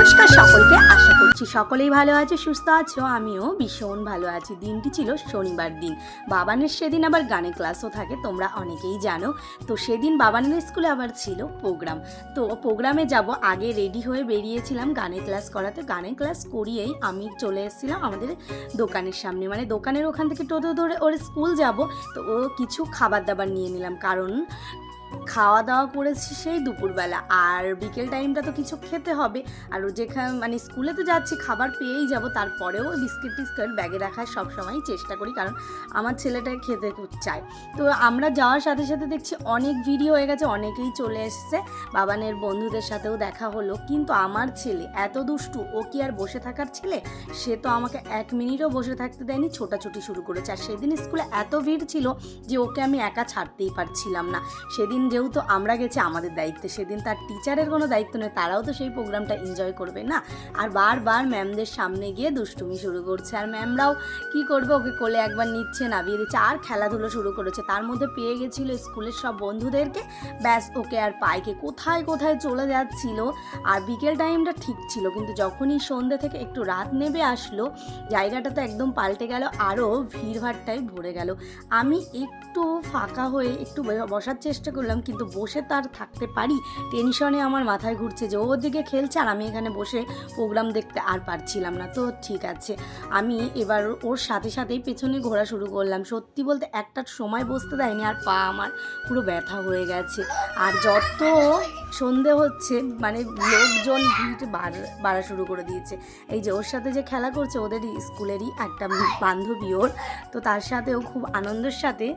নমস্কার সকলকে, আশা করছি সকলেই ভালো আছে, সুস্থ আছো। আমিও ভীষণ ভালো আছি। দিনটি ছিল শনিবার দিন। বাবানের সেদিন আবার গানের ক্লাসও থাকে, তোমরা অনেকেই জানো। তো সেদিন বাবানের স্কুলে আবার ছিল প্রোগ্রাম। তো প্রোগ্রামে যাব, আগে রেডি হয়ে বেরিয়েছিলাম গানের ক্লাস করাতে। গানের ক্লাস করিয়েই আমি চলে এসেছিলাম আমাদের দোকানের সামনে, মানে দোকানের ওখান থেকে টোটো ধরে ওর স্কুল যাব। তো ও কিছু খাবার দাবার নিয়ে নিলাম, কারণ খাওয়া দাওয়া করেছি সেই দুপুরবেলা, আর বিকেল টাইমটা তো কিছু খেতে হবে। আর যেখানে মানে স্কুলে তো যাচ্ছি, খাবার পেয়েই যাব, তারপরেও বিস্কিট টিস্কিট ব্যাগে রাখার সবসময় চেষ্টা করি, কারণ আমার ছেলেটা খেতে চায়। তো আমরা যাওয়ার সাথে সাথে দেখছি অনেক ভিড় হয়ে গেছে, অনেকেই চলে এসেছে। বাবানের বন্ধুদের সাথেও দেখা হলো, কিন্তু আমার ছেলে এত দুষ্টু, ও কি আর বসে থাকার ছেলে? সে তো আমাকে এক মিনিটও বসে থাকতে দেয়নি, ছোটাছুটি শুরু করেছে। আর সেদিন স্কুলে এত ভিড় ছিল যে ওকে আমি একা ছাড়তেই পারছিলাম না। সেদিন যেহেতু আমরা গেছি আমাদের দায়িত্বে, সেদিন তার টিচারের কোনো দায়িত্ব নেই, তারাও তো সেই প্রোগ্রামটা এনজয় করবে না। আর বারবার ম্যামদের সামনে গিয়ে দুষ্টুমি শুরু করছে, আর ম্যামরাও কি করবে, ওকে কোলে একবার নিচ্ছে, নামিয়ে দিচ্ছে, আর খেলাধুলো শুরু করেছে। তার মধ্যে পেয়ে গেছিলো স্কুলের সব বন্ধুদেরকে, ব্যাস ওকে আর পাইকে কোথায় কোথায় চলে যাচ্ছিল। আর বিকেল টাইমটা ঠিক ছিল, কিন্তু যখনই সন্ধ্যে থেকে একটু রাত নেমে আসলো, জায়গাটা তো একদম পাল্টে গেল, আরও ভিড়ভাড়টাই ভরে গেল। আমি একটু ফাঁকা হয়ে একটু বসার চেষ্টা করলাম, কিন্তু বসে তার থাকতে পারি? টেনশনে আমার মাথায় ঘুরছে যে ওর দিকে খেলছে আর আমি এখানে বসে প্রোগ্রাম দেখতে আর পারছিলাম না। তো ঠিক আছে, আমি এবার ওর সাথে সাথেই পেছনে ঘোরা শুরু করলাম। সত্যি বলতে একটা সময় বসতে দেয়নি, আর পা আমার পুরো ব্যথা হয়ে গেছে। আর যত সন্ধে হচ্ছে, মানে লোকজন ভিড় বাড়া শুরু করে দিয়েছে। এই যে ওর সাথে যে খেলা করছে, ওদের স্কুলেরই একটা বান্ধবী ওর, তো তার সাথেও খুব আনন্দের সাথে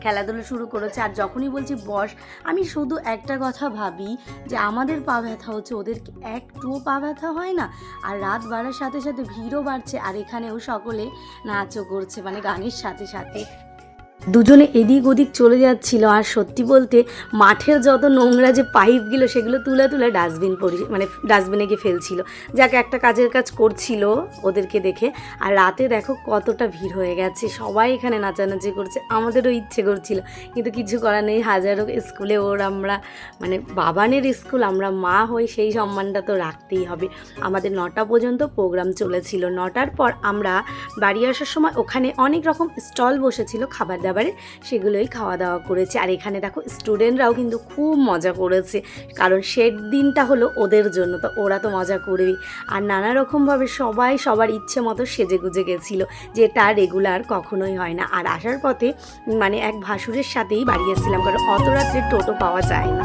খেলাধুলো শুরু করেছে। আর যখনই বলছি বস, আমি শুধু একটা কথা ভাবি যে আমাদের পা ব্যথা হচ্ছে, ওদের একটুও পা ব্যথা হয় না? আর রাত বাড়ার সাথে সাথে ভিড়ও বাড়ছে, আর এখানেও সকলে নাচও করছে, মানে গানের সাথে সাথে দুজনে এদিক ওদিক চলে যাচ্ছিল। আর সত্যি বলতে মাঠের যত নোংরা যে পাইপগুলো, সেগুলো তুলে তুলে ডাস্টবিনে গিয়ে ফেলছিল। যাকে একটা কাজের কাজ করছিল ওদেরকে দেখে। আর রাতে দেখো কতটা ভিড় হয়ে গেছে, সবাই এখানে নাচানাচি করছে। আমাদেরও ইচ্ছে করছিল, কিন্তু কিছু করার নেই। হাজারো স্কুলে আমরা মানে বাবানের স্কুল, আমরা মা হই, সেই সম্মানটা তো রাখতেই হবে। আমাদের 9টা পর্যন্ত প্রোগ্রাম চলেছিল। 9টার পর আমরা বাড়ি আসার সময় ওখানে অনেক রকম স্টল বসেছিল খাবার দাবারের, সেগুলোই খাওয়া দাওয়া করেছে। আর এখানে দেখো স্টুডেন্টরাও কিন্তু খুব মজা করেছে, কারণ দিনটা হলো ওদের জন্য, তো ওরা তো মজা করবেই। আর নানা রকমভাবে সবাই সবার ইচ্ছে মতো সেজে গুজে গেছিলো, যেটা রেগুলার কখনোই হয় না। আর আসার পথে মানে এক ভাসুরের সাথেই বাড়ি এসেছিলাম, কারণ অত রাত্রে টোটো পাওয়া যায় না।